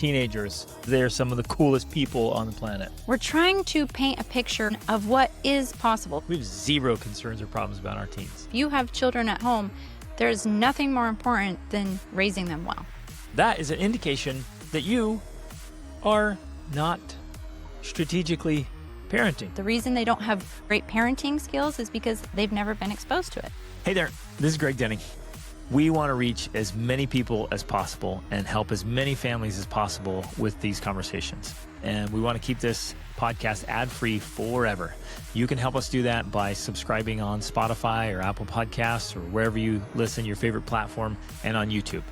Teenagers, they're some of the coolest people on the planet. We're trying to paint a picture of what is possible. We have zero concerns or problems about our teens. If you have children at home, there's nothing more important than raising them well. That is an indication that you are not strategically parenting. The reason they don't have great parenting skills is because they've never been exposed to it. Hey there, this is Greg Denning. We want to reach as many people as possible and help as many families as possible with these conversations. And we want to keep this podcast ad-free forever. You can help us do that by subscribing on Spotify or Apple Podcasts or wherever you listen, your favorite platform, and on YouTube.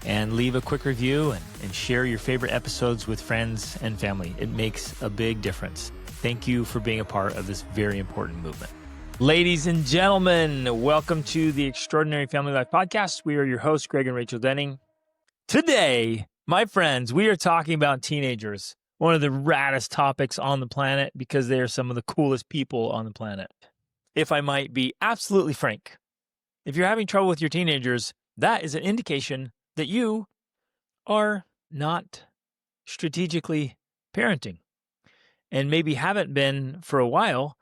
And leave a quick review and share your favorite episodes with friends and family. It makes a big difference. Thank you for being a part of this very important movement. Ladies and gentlemen, welcome to the Extraordinary Family Life Podcast. We are your hosts, Greg and Rachel Denning. Today, my friends, we are talking about teenagers, one of the raddest topics on the planet because they are some of the coolest people on the planet. If I might be absolutely frank, if you're having trouble with your teenagers, that is an indication that you are not strategically parenting and maybe haven't been for a while.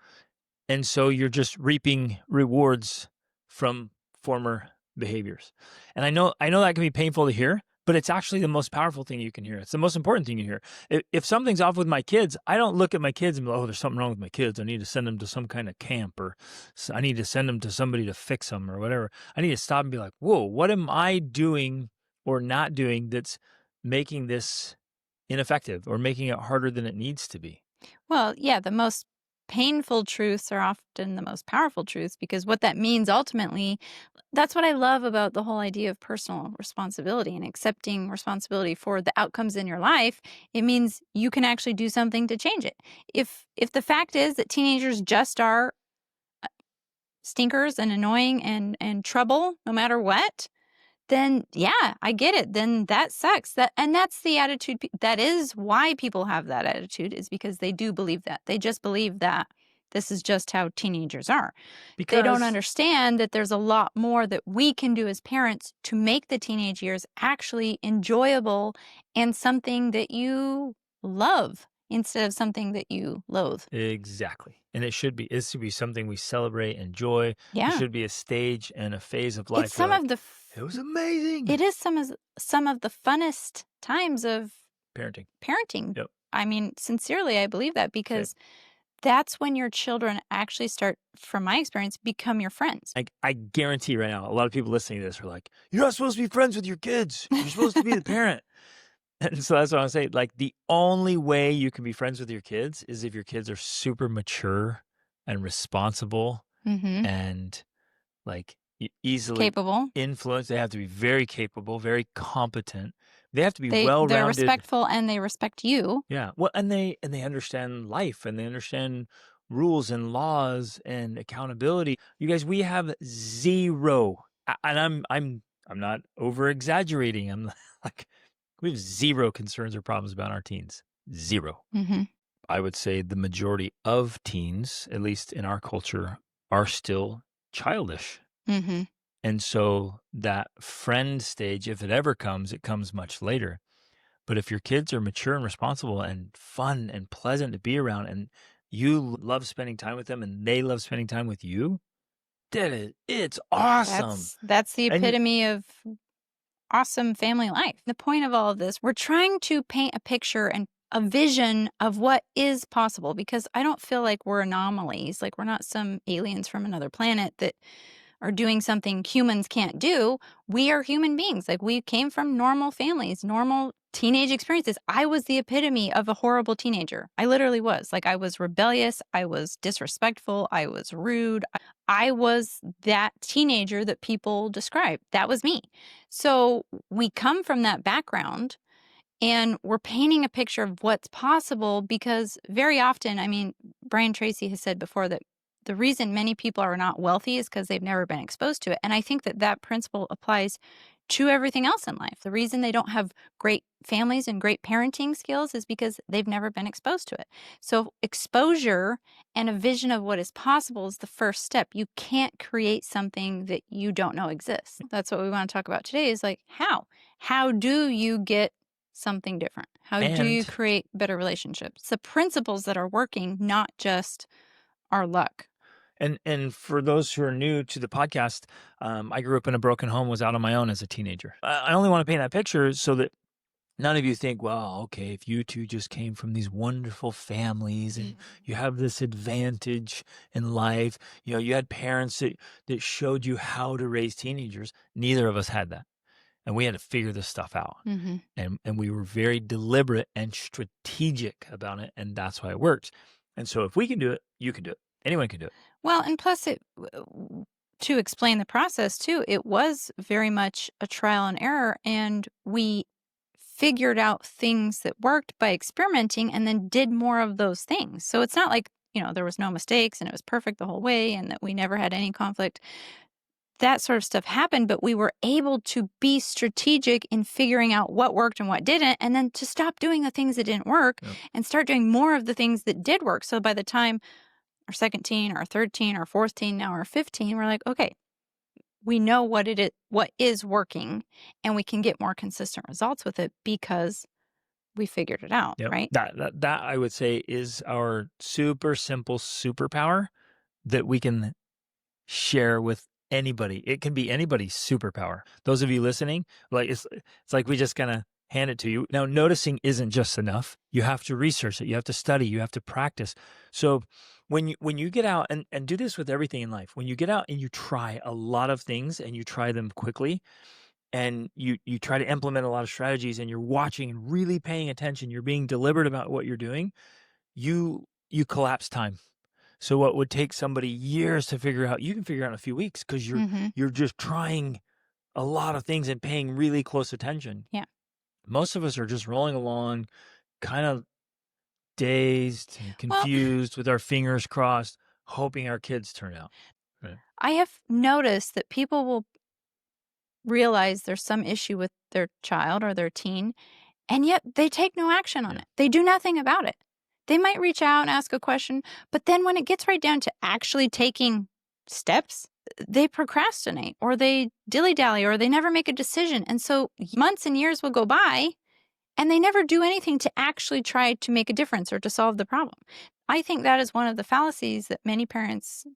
And so you're just reaping rewards from former behaviors. And I know that can be painful to hear, but it's actually the most powerful thing you can hear. It's the most important thing you hear. If something's off with my kids, I don't look at my kids and be like, oh, there's something wrong with my kids. I need to send them to some kind of camp, or I need to send them to somebody to fix them or whatever. I need to stop and be like, whoa, what am I doing or not doing that's making this ineffective or making it harder than it needs to be? Well, yeah, the most painful truths are often the most powerful truths, because what that means ultimately, that's what I love about the whole idea of personal responsibility and accepting responsibility for the outcomes in your life. It means you can actually do something to change it. If the fact is that teenagers just are stinkers and annoying and trouble no matter what, then yeah, I get it. Then that sucks. And that's the attitude. That is why people have that attitude, is because they do believe that. They just believe that this is just how teenagers are. Because they don't understand that there's a lot more that we can do as parents to make the teenage years actually enjoyable and something that you love instead of something that you loathe. Exactly. And it should be something we celebrate, enjoy. Yeah. It should be a stage and a phase of life. It's some of the it was amazing. It is some of the funnest times of parenting. Yep. I mean, sincerely, I believe that, because that's when your children actually start, from my experience, become your friends. I guarantee right now, a lot of people listening to this are like, you're not supposed to be friends with your kids. You're supposed to be the parent. And so that's what I'm saying. Like, the only way you can be friends with your kids is if your kids are super mature and responsible and like easily capable, influenced. They have to be very capable, very competent. They have to be well-rounded. They're respectful and they respect you. Yeah. Well, and they understand life, and they understand rules and laws and accountability. You guys, we have zero, and I'm not over exaggerating. I'm like, we have zero concerns or problems about our teens. Zero. Mm-hmm. I would say the majority of teens, at least in our culture, are still childish. Mm-hmm. And so that friend stage, if it ever comes, it comes much later. But if your kids are mature and responsible and fun and pleasant to be around, and you love spending time with them and they love spending time with you, it's awesome. That's the epitome of awesome family life. The point of all of this, we're trying to paint a picture and a vision of what is possible, because I don't feel like we're anomalies. Like, we're not some aliens from another planet that are doing something humans can't do. We are human beings. Like, we came from normal families, normal teenage experiences. I was the epitome of a horrible teenager. I literally was. Like, I was rebellious. I was disrespectful. I was rude. I was that teenager that people describe. That was me. So we come from that background, and we're painting a picture of what's possible, because very often, I mean, Brian Tracy has said before that the reason many people are not wealthy is because they've never been exposed to it. And I think that principle applies to everything else in life. The reason they don't have great families and great parenting skills is because they've never been exposed to it. So exposure and a vision of what is possible is the first step. You can't create something that you don't know exists. That's what we want to talk about today, is like, how do you get something different? How do you create better relationships? The principles that are working, not just our luck. And for those who are new to the podcast, I grew up in a broken home, was out on my own as a teenager. I only want to paint that picture so that none of you think, well, okay, if you two just came from these wonderful families and you have this advantage in life, you had parents that showed you how to raise teenagers. Neither of us had that. And we had to figure this stuff out. And we were very deliberate and strategic about it. And that's why it worked. And so if we can do it, you can do it. Anyone can do it. Well, and plus to explain the process too, it was very much a trial and error, and we figured out things that worked by experimenting and then did more of those things. So it's not like, there was no mistakes and it was perfect the whole way and that we never had any conflict. That sort of stuff happened, but we were able to be strategic in figuring out what worked and what didn't, and then to stop doing the things that didn't work and start doing more of the things that did work. So by the time our second teen, our third teen, our fourth teen, now our fifth teen, we're like, okay, we know what is working, and we can get more consistent results with it because we figured it out, right? That I would say is our super simple superpower that we can share with anybody. It can be anybody's superpower. Those of you listening, like it's like we just kind of hand it to you. Now, noticing isn't just enough. You have to research it. You have to study. You have to practice. So when you get out and do this with everything in life, when you get out and you try a lot of things and you try them quickly and you try to implement a lot of strategies and you're watching and really paying attention, you're being deliberate about what you're doing, you collapse time. So what would take somebody years to figure out, you can figure out in a few weeks because you're just trying a lot of things and paying really close attention. Yeah. Most of us are just rolling along, kind of dazed and confused with our fingers crossed, hoping our kids turn out. Right. I have noticed that people will realize there's some issue with their child or their teen, and yet they take no action on it. They do nothing about it. They might reach out and ask a question, but then when it gets right down to actually taking steps, they procrastinate or they dilly-dally or they never make a decision. And so months and years will go by and they never do anything to actually try to make a difference or to solve the problem. I think that is one of the fallacies that many parents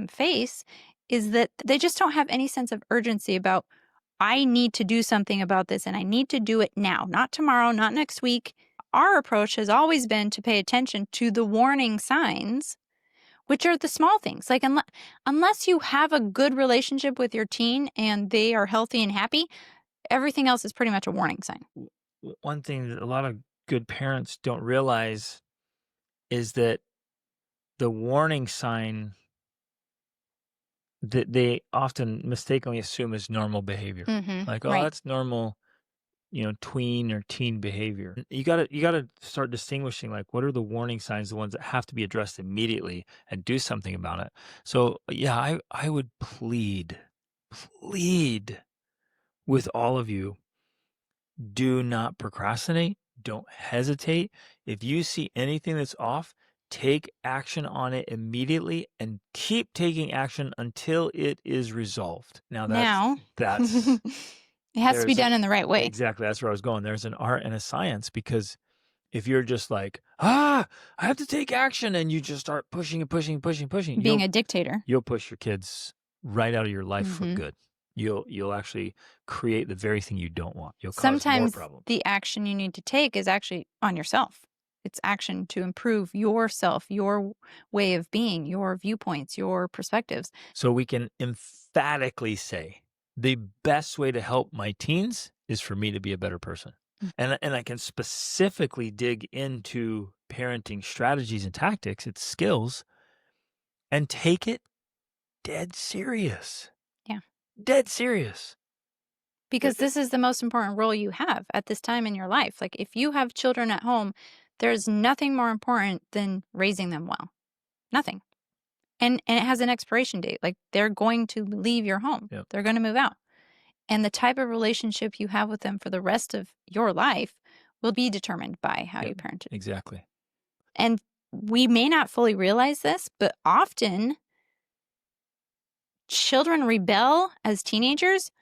face, is that they just don't have any sense of urgency about, I need to do something about this and I need to do it now, not tomorrow, not next week. Our approach has always been to pay attention to the warning signs, which are the small things. Like unless you have a good relationship with your teen and they are healthy and happy, everything else is pretty much a warning sign. One thing that a lot of good parents don't realize is that the warning sign that they often mistakenly assume is normal behavior. Like, oh, that's normal, tween or teen behavior. You gotta start distinguishing, like, what are the warning signs, the ones that have to be addressed immediately and do something about it. So yeah, I would plead with all of you, do not procrastinate. Don't hesitate. If you see anything that's off, take action on it immediately and keep taking action until it is resolved. Now that's it has to be done in the right way. Exactly. That's where I was going. There's an art and a science, because if you're just like, I have to take action, and you just start pushing and pushing and pushing and pushing. Being a dictator. You'll push your kids right out of your life for good. You'll actually create the very thing you don't want. You'll cause more problems. The action you need to take is actually on yourself. It's action to improve yourself, your way of being, your viewpoints, your perspectives. So we can emphatically say the best way to help my teens is for me to be a better person. And I can specifically dig into parenting strategies and tactics, its skills, and take it dead serious. Yeah. Dead serious. Because this is the most important role you have at this time in your life. Like, if you have children at home, there's nothing more important than raising them well. Nothing. And it has an expiration date. Like, they're going to leave your home. Yep. They're going to move out. And the type of relationship you have with them for the rest of your life will be determined by how you parent it. Exactly. And we may not fully realize this, but often children rebel as teenagers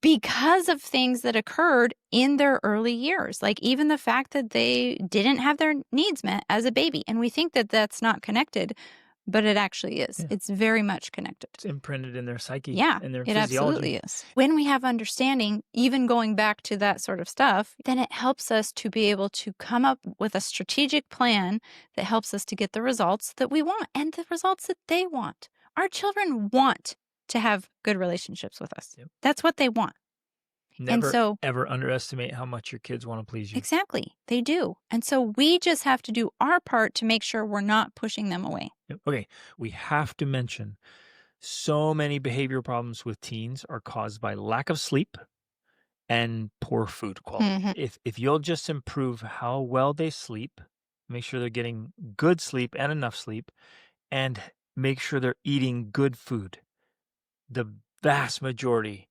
because of things that occurred in their early years, like even the fact that they didn't have their needs met as a baby. And we think that that's not connected, but it actually is. Yeah. It's very much connected. It's imprinted in their psyche, Yeah, in their it physiology. absolutely is. When we have understanding, even going back to that sort of stuff, then it helps us to be able to come up with a strategic plan that helps us to get the results that we want and the results that they want. Our children want to have good relationships with us. Yep. That's what they want. Never, ever underestimate how much your kids want to please you. Exactly. They do. And so we just have to do our part to make sure we're not pushing them away. Yep. Okay. We have to mention so many behavioral problems with teens are caused by lack of sleep and poor food quality. Mhm. If you'll just improve how well they sleep, make sure they're getting good sleep and enough sleep, and make sure they're eating good food, the vast majority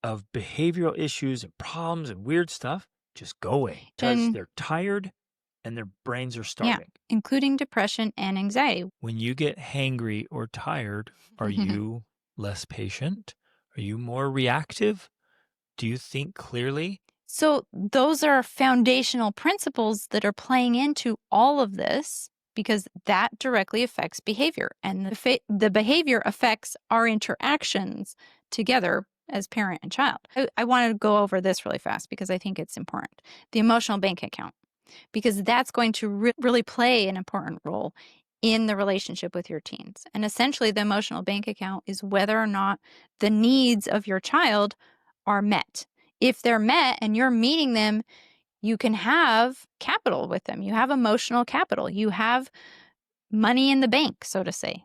of behavioral issues and problems and weird stuff just go away because And- they're tired and their brains are Yeah, starving. including depression and anxiety. When you get hangry or tired, are you less patient? Are you more reactive? Do you think clearly? So those are foundational principles that are playing into all of this because that directly affects behavior. And the behavior affects our interactions together as parent and child. I want to go over this really fast because I think it's important. The emotional bank account, because that's going to really play an important role in the relationship with your teens. And essentially, the emotional bank account is whether or not the needs of your child are met. If they're met and you're meeting them, you can have capital with them. You have emotional capital. You have money in the bank, so to say.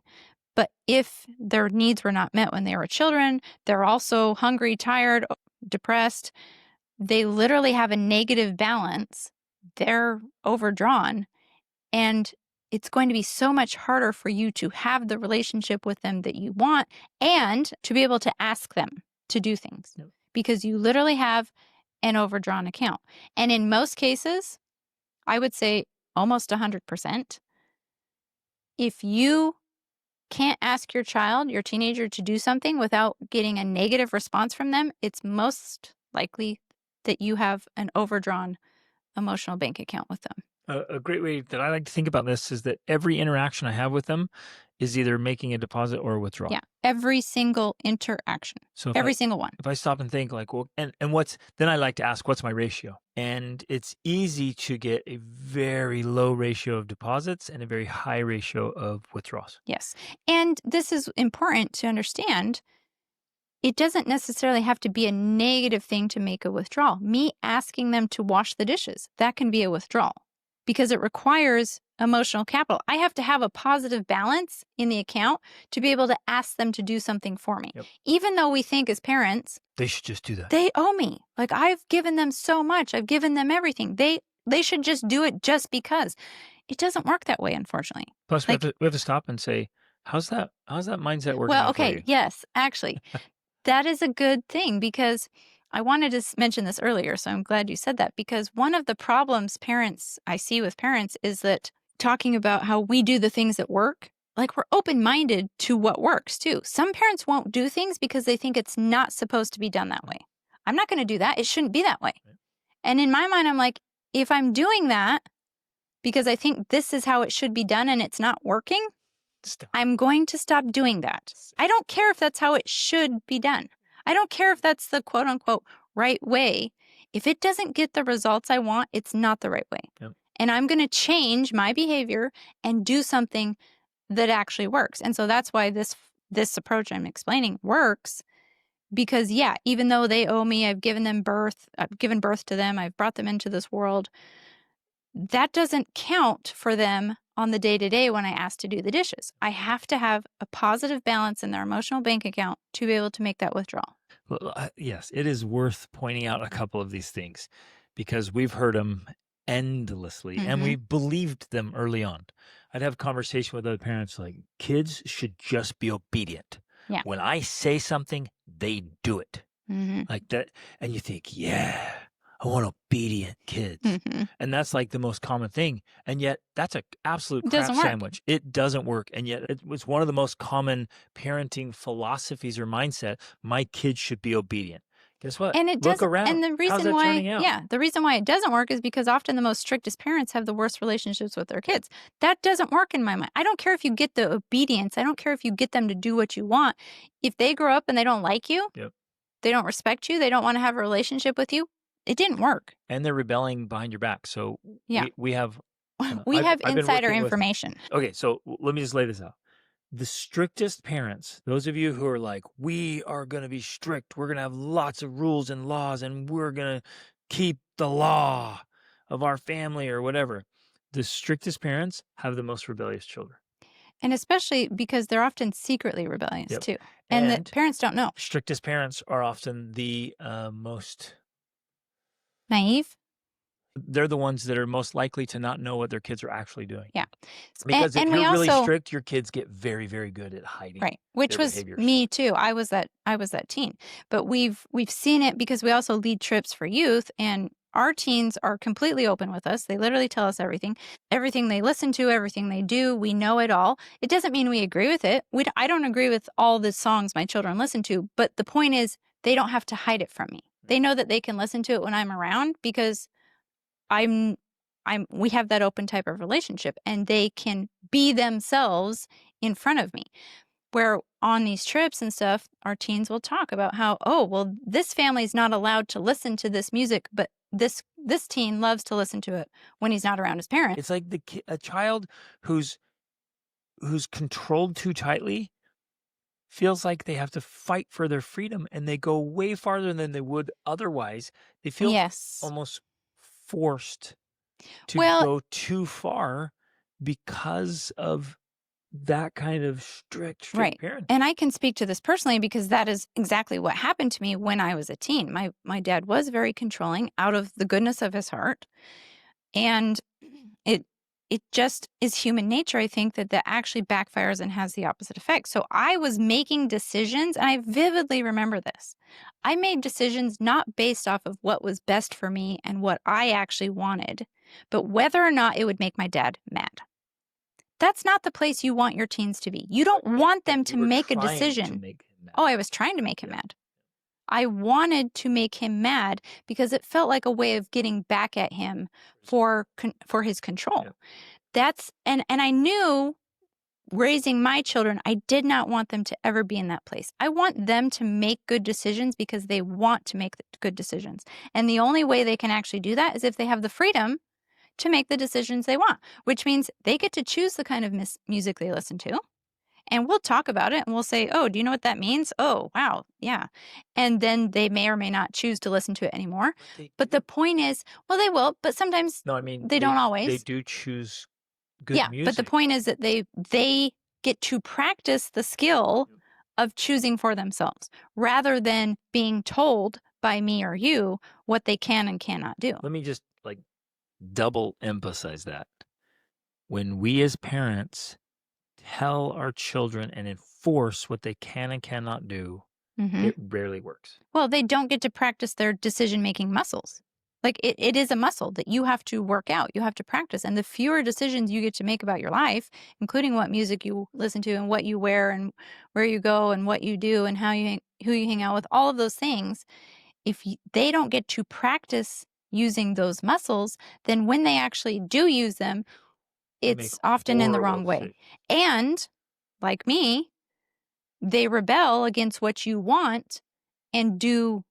But if their needs were not met when they were children, they're also hungry, tired, depressed, they literally have a negative balance. They're overdrawn. And it's going to be so much harder for you to have the relationship with them that you want and to be able to ask them to do things. Yep. Because you literally have an overdrawn account. And in most cases, I would say almost 100%, if you can't ask your child, your teenager, to do something without getting a negative response from them, it's most likely that you have an overdrawn emotional bank account with them. A great way that I like to think about this is that every interaction I have with them is either making a deposit or a withdrawal. Yeah, every single interaction, So every single one. If I stop and think like, well, and then I like to ask, what's my ratio? And it's easy to get a very low ratio of deposits and a very high ratio of withdrawals. Yes. And this is important to understand. It doesn't necessarily have to be a negative thing to make a withdrawal. Me asking them to wash the dishes, that can be a withdrawal because it requires emotional capital. I have to have a positive balance in the account to be able to ask them to do something for me. Yep. Even though we think as parents, They should just do that. they owe me. Like I've given them so much. I've given them everything. They should just do it just because. It doesn't work that way, unfortunately. Plus, we have to stop and say, how's that mindset working? Well, out for okay, you? yes, actually, that is a good thing because I wanted to mention this earlier, so I'm glad you said that because one of the problems I see with parents is that talking about how we do the things that work, like we're open-minded to what works too. Some parents won't do things because they think it's not supposed to be done that way. I'm not going to do that. It shouldn't be that way. Right. And in my mind, I'm like, if I'm doing that because I think this is how it should be done and it's not working, Stop. I'm going to stop doing that. I don't care if that's how it should be done. I don't care if that's the quote unquote right way. If it doesn't get the results I want, it's not the right way. Yep. And I'm going to change my behavior and do something that actually works. And so that's why this approach I'm explaining works because yeah, even though they owe me, I've given birth to them, I've brought them into this world, that doesn't count for them on the day-to-day when I ask to do the dishes. I have to have a positive balance in their emotional bank account to be able to make that withdrawal. Well, yes, it is worth pointing out a couple of these things because we've heard them endlessly and we believed them early on. I'd have conversation with other parents like, kids should just be obedient. Yeah. When I say something, they do it. Like that. And you think, yeah, I want obedient kids. And that's like the most common thing. And yet that's an absolute crap sandwich. It doesn't work. And yet it was one of the most common parenting philosophies or mindset. My kids should be obedient. Guess what? And it Look doesn't. around. And the How's reason that why, turning out? yeah, the reason why it doesn't work is because often the most strictest parents have the worst relationships with their kids. That doesn't work in my mind. I don't care if you get the obedience. I don't care if you get them to do what you want. If they grow up and they don't like you, Yep. they don't respect you, they don't want to have a relationship with you, it didn't work. And they're rebelling behind your back. So Yeah. we have We have I've been insider working with- information. Okay, so let me just lay this out. The strictest parents, those of you who are like, we are going to be strict, we're going to have lots of rules and laws, and we're going to keep the law of our family or whatever. The strictest parents have the most rebellious children. And especially because they're often secretly rebellious Yep. too. And the parents don't know. Strictest parents are often the most Naive. They're the ones that are most likely to not know what their kids are actually doing. Yeah. Because And if we you're really also- strict, your kids get very, very good at hiding. Right. Which their was behaviors. me too. I was that teen. But we've seen it because we also lead trips for youth, and our teens are completely open with us. They literally tell us everything they listen to, everything they do. We know it all. It doesn't mean we agree with it. I don't agree with all the songs my children listen to, but the point is they don't have to hide it from me. They know that they can listen to it when I'm around because we have that open type of relationship, and they can be themselves in front of me. Where on these trips and stuff, our teens will talk about how, oh, well, this family's not allowed to listen to this music, but this teen loves to listen to it when he's not around his parents. It's like a child who's controlled too tightly feels like they have to fight for their freedom, and they go way farther than they would otherwise. They feel Yes. almost forced to Well- go too far because of that kind of strict Right. parent. And I can speak to this personally because that is exactly what happened to me when I was a teen. My dad was very controlling out of the goodness of his heart. And it just is human nature, I think, that actually backfires and has the opposite effect. So I was making decisions, and I vividly remember this. I made decisions not based off of what was best for me and what I actually wanted, but whether or not it would make my dad mad. That's not the place you want your teens to be. You don't want them to You were make a trying to decision. make him mad. Oh, I was trying to make him Yeah. mad. I wanted to make him mad because it felt like a way of getting back at him for his control. Yeah. That's and I knew raising my children, I did not want them to ever be in that place. I want them to make good decisions because they want to make good decisions. And the only way they can actually do that is if they have the freedom to make the decisions they want, which means they get to choose the kind of music they listen to. And we'll talk about it and we'll say, oh, do you know what that means? Oh, wow. Yeah. And then they may or may not choose to listen to it anymore. But the point is, well, they will, but sometimes No, I mean they don't always. They do choose good music. But the point is that they get to practice the skill of choosing for themselves rather than being told by me or you what they can and cannot do. Let me just double emphasize that. When we as parents tell our children and enforce what they can and cannot do, Mhm. it rarely works. Well, they don't get to practice their decision-making muscles. Like it is a muscle that you have to work out. You have to practice. And the fewer decisions you get to make about your life, including what music you listen to and what you wear and where you go and what you do and who you hang out with, all of those things, they don't get to practice using those muscles, then when they actually do use them, it's often in the wrong way. And like me, they rebel against what you want and do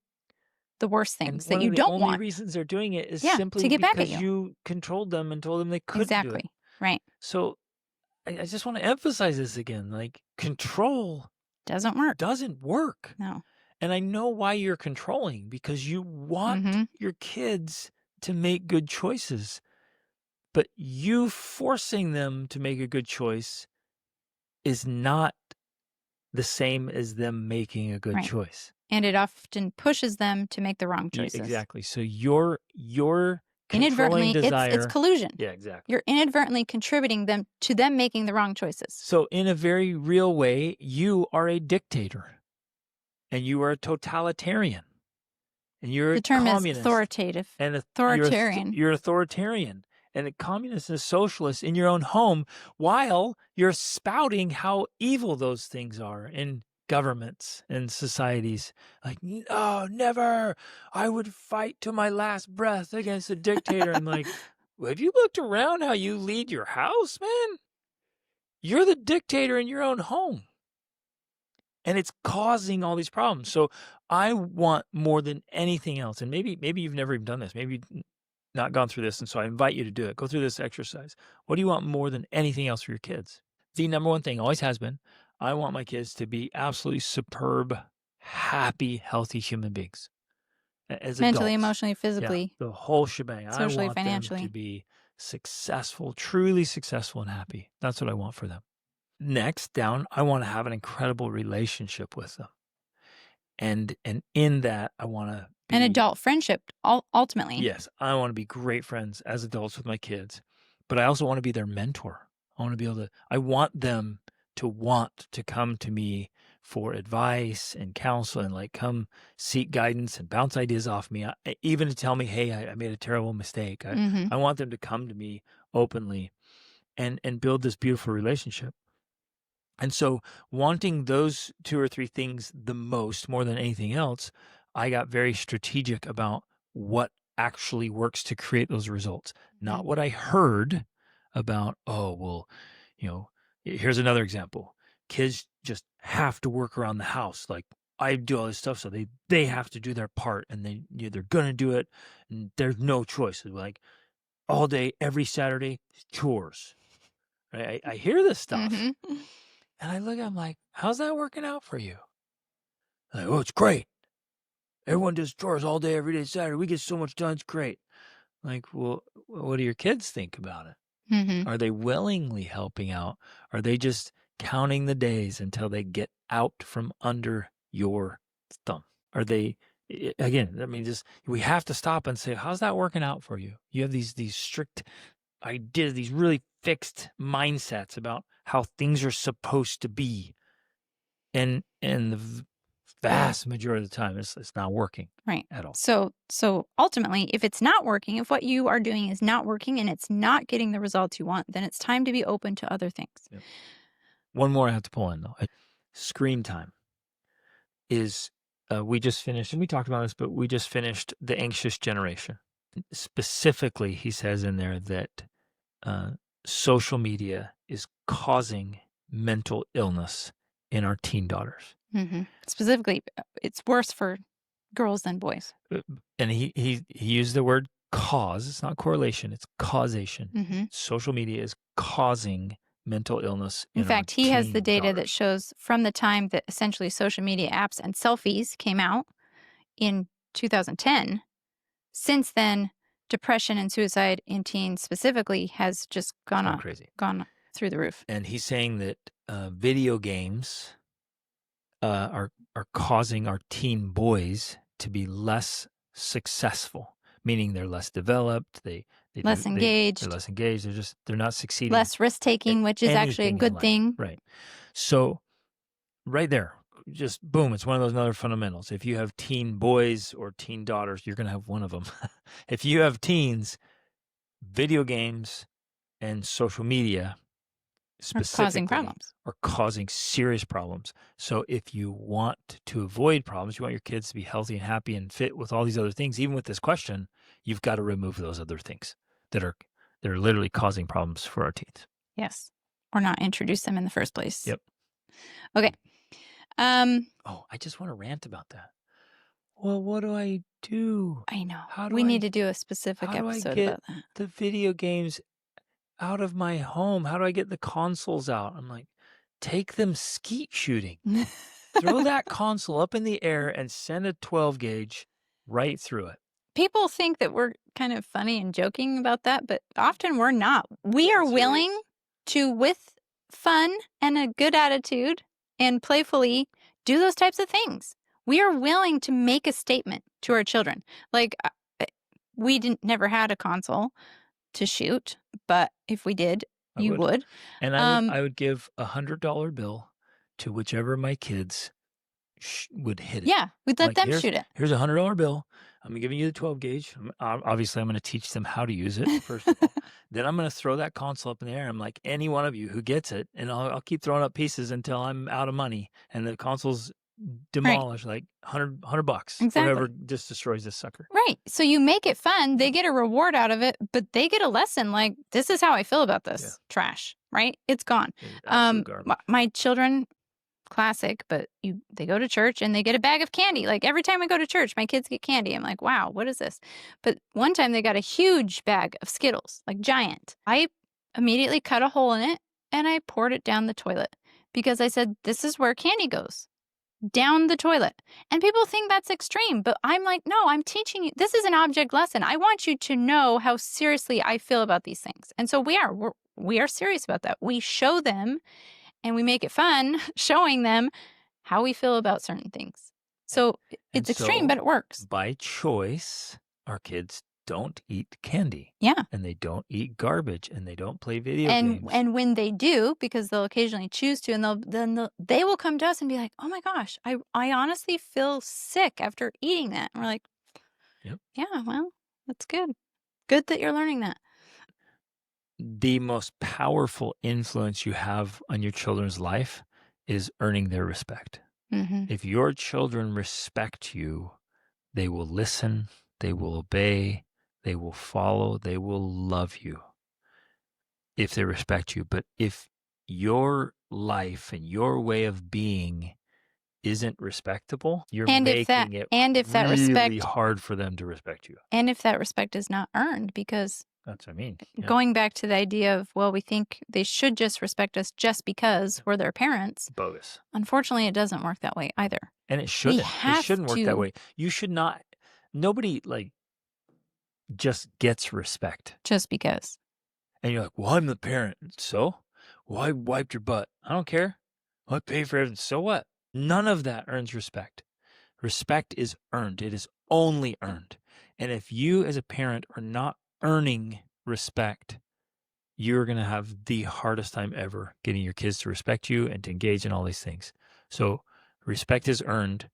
the worst things that you don't And one of the only want. reasons they're doing it is Yeah, simply to get back at because you controlled them and told them they couldn't do Exactly. it. Right. So I just want to emphasize this again. Like, control Doesn't work. doesn't work. No. And I know why you're controlling, because you want Mhm. your kids to make good choices. But you forcing them to make a good choice is not the same as them making a good Right. choice. And it often pushes them to make the wrong choices. Exactly. So your Inadvertently, controlling desire. it's collusion. Yeah, exactly. You're inadvertently contributing to them making the wrong choices. So in a very real way, you are a dictator, and you are a totalitarian, and you're The a term communist, is authoritative. and Authoritarian. You're authoritarian and a communist and a socialist in your own home, while you're spouting how evil those things are and governments and societies like, oh, never, I would fight to my last breath against a dictator. I'm like, well, have you looked around how you lead your house, man? You're the dictator in your own home. And it's causing all these problems. So I want more than anything else, and maybe you've never even done this. Maybe you've not gone through this, and so I invite you to do it. Go through this exercise. What do you want more than anything else for your kids? The number one thing always has been, I want my kids to be absolutely superb, happy, healthy human beings. As Mentally, adults. emotionally, physically, the whole shebang. socially, I want financially. them to be successful, truly successful and happy. That's what I want for them. Next down, I want to have an incredible relationship with them. And in that, I want to be... An adult friendship, ultimately. Yes, I want to be great friends as adults with my kids. But I also want to be their mentor. I want to be able to... I want them to want to come to me for advice and counsel and like come seek guidance and bounce ideas off me. Even to tell me, hey, I made a terrible mistake. I want them to come to me openly and build this beautiful relationship. And so wanting those 2 or 3 things the most, more than anything else, I got very strategic about what actually works to create those results. Not what I heard about, oh, well, here's another example. Kids just have to work around the house. Like, I do all this stuff, so they have to do their part, and they're going to do it, and there's no choice. Like, all day, every Saturday, chores. Right? I hear this stuff. And I look, I'm like, how's that working out for you? Like, oh, it's great. Everyone does chores all day, every day, Saturday. We get so much done. It's great. Like, well, what do your kids think about it? Are they willingly helping out? Are they just counting the days until they get out from under your thumb? Are they, again, I mean, we have to stop and say, how's that working out for you? You have these strict ideas, these really fixed mindsets about how things are supposed to be. And the vast majority of the time, it's not working at all. So ultimately, if it's not working, if what you are doing is not working and it's not getting the results you want, then it's time to be open to other things. Yep. One more I have to pull in, though. Screen time is, we just finished, and we talked about this, but we just finished The Anxious Generation. Specifically, he says in there that social media is causing mental illness in our teen daughters. Specifically, it's worse for girls than boys. And he used the word cause. It's not correlation, it's causation. Social media is causing mental illness in fact, he has the data that shows from the time that essentially social media apps and selfies came out in 2010, since then, depression and suicide in teens specifically has just gone through the roof. And he's saying that video games are causing our teen boys to be less successful, meaning they're less developed, they're less engaged. They're not succeeding. Less risk taking, which is actually a good thing. Right. So right there, just boom, it's one of those other fundamentals. If you have teen boys or teen daughters, you're going to have one of them. If you have teens, video games and social media specifically are causing serious problems. So if you want to avoid problems, you want your kids to be healthy and happy and fit with all these other things, even with this question, you've got to remove those other things that are literally causing problems for our teens. Yes. Or not introduce them in the first place. Yep. Okay. I just want to rant about that. Well, what do I do? I know. We need to do a specific episode about that. The video games out of my home. How do I get the consoles out? I'm like, take them skeet shooting. Throw that console up in the air and send a 12 gauge right through it. People think that we're kind of funny and joking about that, but often we're not. We are willing to, with fun and a good attitude and playfully, do those types of things. We are willing to make a statement to our children. Like, we never had a console to shoot, but if we did, you would. And I would give $100 bill to whichever my kids would hit it. Yeah, we'd let them shoot it. Here's $100 bill. I'm giving you the 12 gauge. Obviously, I'm going to teach them how to use it, first of all. Then I'm going to throw that console up in the air. I'm like, any one of you who gets it, and I'll keep throwing up pieces until I'm out of money. And the console's demolished, like $100, Exactly. whatever just destroys this sucker. Right. So you make it fun. They get a reward out of it, but they get a lesson like, this is how I feel about this trash, right? It's gone. Absolute garbage. My children, classic, but they go to church and they get a bag of candy. Like every time I go to church, my kids get candy. I'm like, wow, what is this? But one time they got a huge bag of Skittles, like giant. I immediately cut a hole in it and I poured it down the toilet because I said, this is where candy goes. Down the toilet. And people think that's extreme, but I'm like, no, I'm teaching you. This is an object lesson. I want you to know how seriously I feel about these things. And so we are serious about that. We show them and we make it fun showing them how we feel about certain things. So it's extreme, but it works. By choice, our kids don't eat candy. Yeah. And they don't eat garbage and they don't play video games. And when they do, because they'll occasionally choose to, and they will come to us and be like, oh my gosh, I honestly feel sick after eating that. And we're like, yeah, well, that's good. Good that you're learning that. The most powerful influence you have on your children's life is earning their respect. Mm-hmm. If your children respect you, they will listen, they will obey, they will follow, they will love you if they respect you. But if your life and your way of being isn't respectable, you're making it really hard for them to respect you. And if that respect is not earned, because that's what I mean. Yeah. Going back to the idea of, well, we think they should just respect us just because we're their parents. Bogus. Unfortunately, it doesn't work that way either. And it shouldn't. It shouldn't work that way. You should not. Nobody just gets respect. Just because. And you're like, well, I'm the parent. So? Well, I wiped your butt. I don't care. Well, I pay for everything. So what? None of that earns respect. Respect is earned. It is only earned. And if you as a parent are not earning respect, you're going to have the hardest time ever getting your kids to respect you and to engage in all these things. So respect is earned.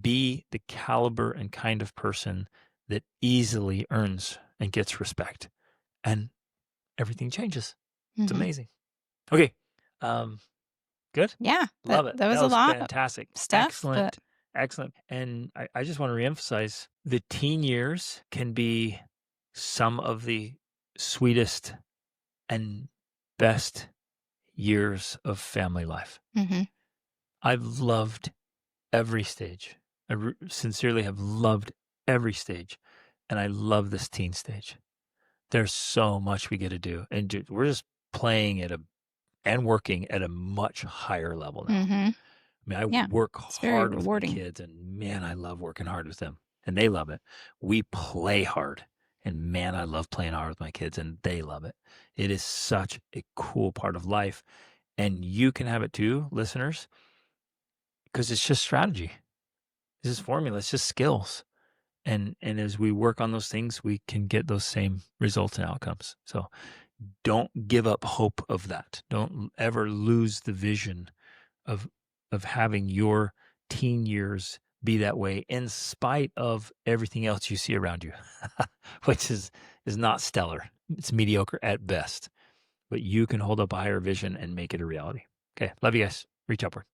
Be the caliber and kind of person that easily earns and gets respect. And everything changes. It's amazing. Okay. Good? Yeah. Love it. That was a lot. Fantastic. Of stuff. Excellent. Excellent. And I just want to reemphasize the teen years can be some of the sweetest and best years of family life. Mm-hmm. I've loved every stage. I sincerely have loved every stage. And I love this teen stage. There's so much we get to do. And we're just playing and working at a much higher level now. Mm-hmm. I mean, I work hard with my kids, and man, I love working hard with them, and they love it. We play hard, and man, I love playing hard with my kids, and they love it. It is such a cool part of life, and you can have it too, listeners, because it's just strategy. This is formula. It's just skills. And as we work on those things, we can get those same results and outcomes. So don't give up hope of that. Don't ever lose the vision of having your teen years be that way in spite of everything else you see around you, which is not stellar. It's mediocre at best. But you can hold up a higher vision and make it a reality. Okay. Love you guys. Reach upward.